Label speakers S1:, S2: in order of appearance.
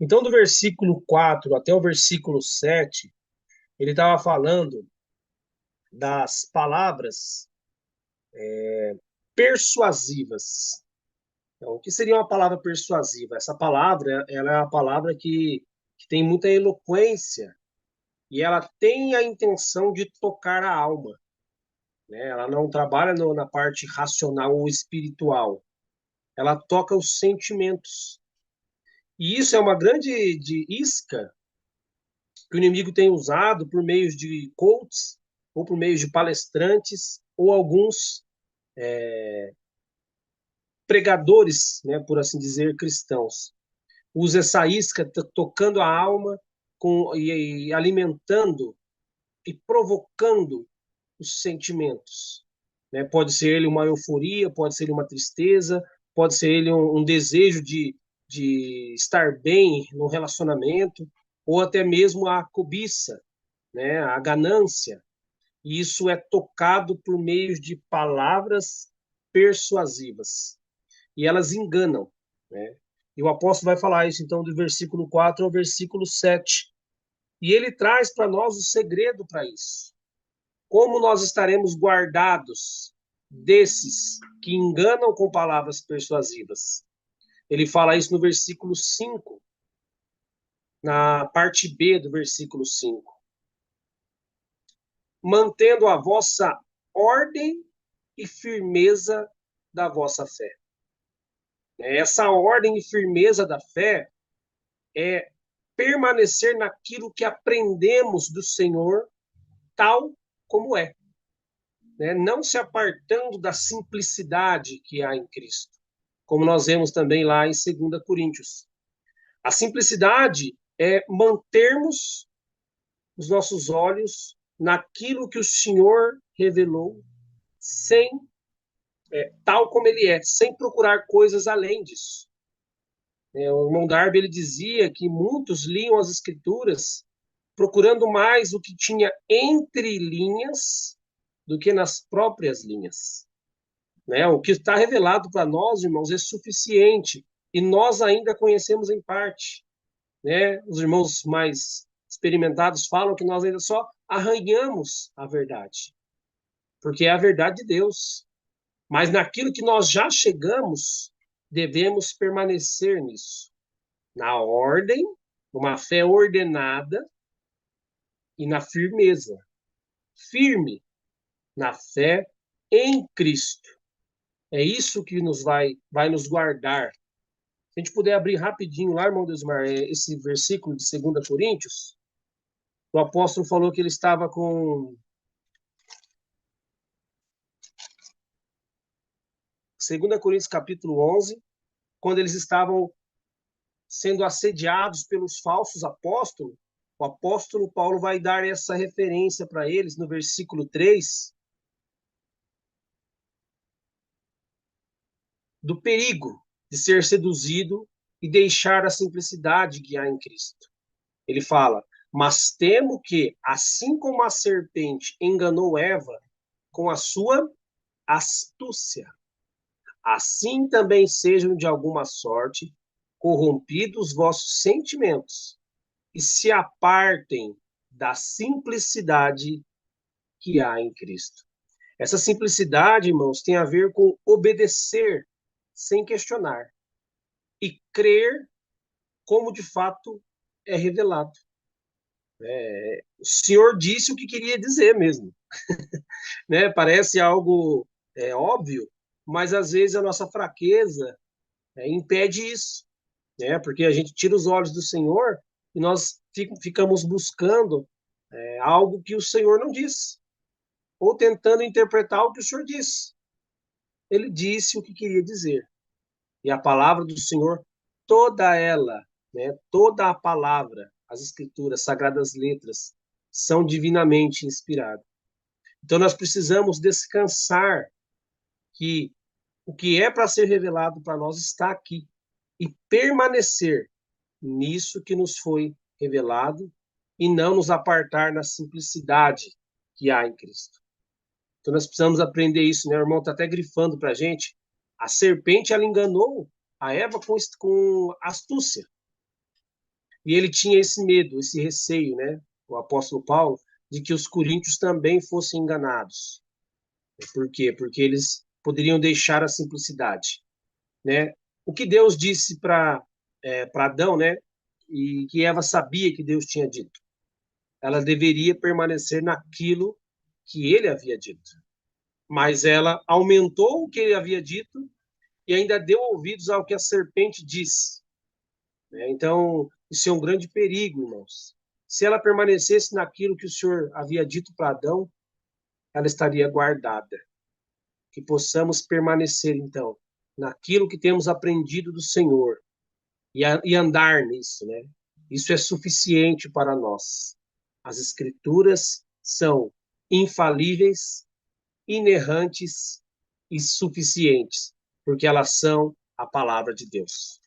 S1: Então, do versículo 4 até o versículo 7, ele estava falando das palavras persuasivas. Então, o que seria uma palavra persuasiva? Essa palavra, ela é uma palavra que tem muita eloquência e ela tem a intenção de tocar a alma, né? Ela não trabalha na parte racional ou espiritual. Ela toca os sentimentos. E isso é uma grande isca que o inimigo tem usado por meio de coaches, ou por meio de palestrantes, ou alguns pregadores, né, por assim dizer, cristãos. Usa essa isca tocando a alma e alimentando e provocando os sentimentos. Né? Pode ser ele uma euforia, pode ser ele uma tristeza, pode ser ele um desejo de estar bem no relacionamento, ou até mesmo a cobiça, né? A ganância. E isso é tocado por meio de palavras persuasivas. E elas enganam. Né? E o apóstolo vai falar isso, então, do versículo 4 ao versículo 7. E ele traz para nós o segredo para isso. Como nós estaremos guardados desses que enganam com palavras persuasivas? Ele fala isso no versículo 5, na parte B do versículo 5. Mantendo a vossa ordem e firmeza da vossa fé. Essa ordem e firmeza da fé é permanecer naquilo que aprendemos do Senhor, tal como é. Né? Não se apartando da simplicidade que há em Cristo, como nós vemos também lá em 2 Coríntios. A simplicidade é mantermos os nossos olhos naquilo que o Senhor revelou, sem tal como ele é, sem procurar coisas além disso. O irmão Darby ele dizia que muitos liam as Escrituras procurando mais o que tinha entre linhas do que nas próprias linhas. Né? O que está revelado para nós, irmãos, é suficiente e nós ainda conhecemos em parte. Né? Os irmãos mais experimentados falam que nós ainda só arranhamos a verdade, porque é a verdade de Deus. Mas naquilo que nós já chegamos, devemos permanecer nisso, na ordem, uma fé ordenada e na firmeza, firme na fé em Cristo. É isso que vai nos guardar. Se a gente puder abrir rapidinho lá, irmão Desmar, esse versículo de 2 Coríntios, o apóstolo falou que ele estava com 2 Coríntios capítulo 11, quando eles estavam sendo assediados pelos falsos apóstolos. O apóstolo Paulo vai dar essa referência para eles no versículo 3, do perigo de ser seduzido e deixar a simplicidade que há em Cristo. Ele fala: mas temo que, assim como a serpente enganou Eva com a sua astúcia, assim também sejam de alguma sorte corrompidos vossos sentimentos e se apartem da simplicidade que há em Cristo. Essa simplicidade, irmãos, tem a ver com obedecer sem questionar e crer como de fato é revelado. O Senhor disse o que queria dizer mesmo. Né? Parece algo óbvio, mas às vezes a nossa fraqueza impede isso, né? Porque a gente tira os olhos do Senhor e nós ficamos buscando algo que o Senhor não disse, ou tentando interpretar o que o Senhor disse. Ele disse o que queria dizer. E a palavra do Senhor, toda ela, né, toda a palavra, as escrituras, sagradas letras, são divinamente inspiradas. Então nós precisamos descansar que o que é para ser revelado para nós está aqui e permanecer nisso que nos foi revelado e não nos apartar na simplicidade que há em Cristo. Então nós precisamos aprender isso, né? O irmão está até grifando para a gente. A serpente, ela enganou a Eva com astúcia. E ele tinha esse medo, esse receio, né? O apóstolo Paulo, de que os coríntios também fossem enganados. Por quê? Porque eles poderiam deixar a simplicidade, né? O que Deus disse para Adão, né? E que Eva sabia que Deus tinha dito. Ela deveria permanecer naquilo que ele havia dito. Mas ela aumentou o que ele havia dito e ainda deu ouvidos ao que a serpente disse, né? Então, isso é um grande perigo, irmãos. Se ela permanecesse naquilo que o Senhor havia dito para Adão, ela estaria guardada. Que possamos permanecer, então, naquilo que temos aprendido do Senhor e andar nisso, né? Isso é suficiente para nós. As Escrituras são infalíveis, inerrantes e suficientes, porque elas são a palavra de Deus.